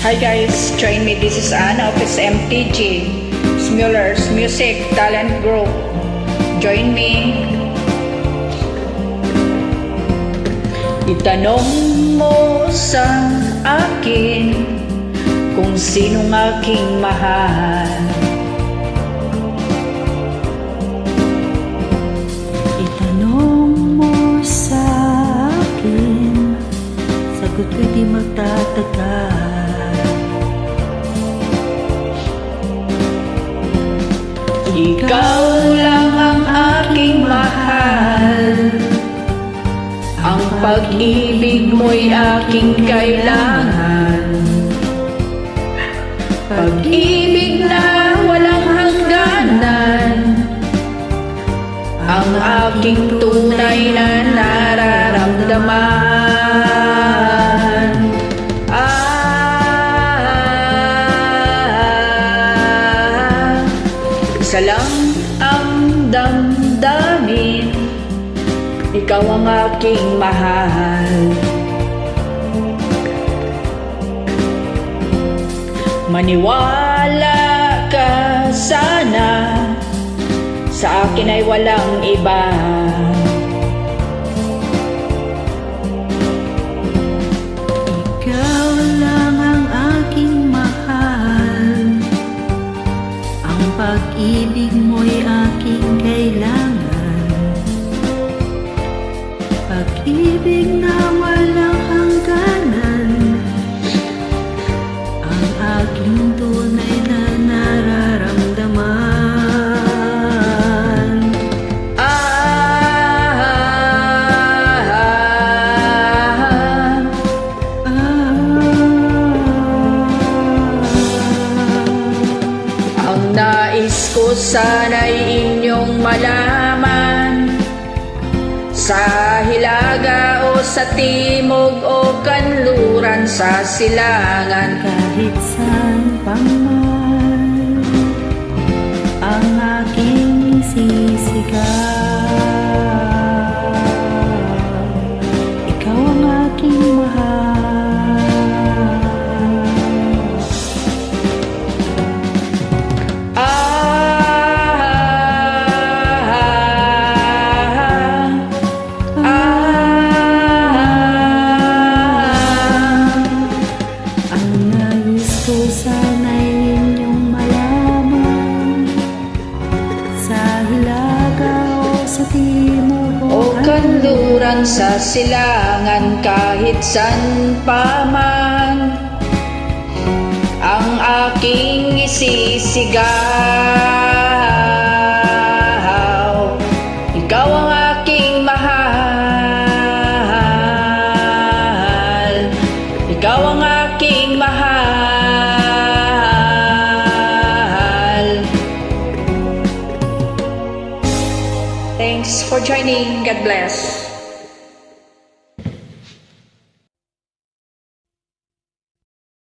Hi guys, join me. This is Anna of SMTG, Smuller's Music Talent Group. Join me. Itanong mo sa akin kung sinong aking mahal. Itanong mo sa akin, sagot ko'y di magtatagal. Ikaw lang ang aking mahal, ang pag-ibig mo'y aking kailangan. Pag-ibig na walang hangganan, ang aking tunay na nararamdaman. Isa lang ang damdamin, ikaw ang aking mahal. Maniwala ka sana, sa akin ay walang iba. Ikaw lang ang aking mahal, ang pag-ibig mo'y aking kailangan. Pag-ibig na walang hangganan, ang aking tunay na nararamdaman. Ang nais ko sana'y inyong malaman, sa hilaga o sa timog o kanluran, sa silangan, Kahit saan pa man ang aking sisigaw, ikaw ang aking mahal. Sana'y inyong malaman, Sa hilaga o sa timog o kanluran, sa silangan, kahit san pa man ang aking isisigaw. Ikaw ang aking mahal, ikaw ang aking mahal. Thanks for joining. God bless.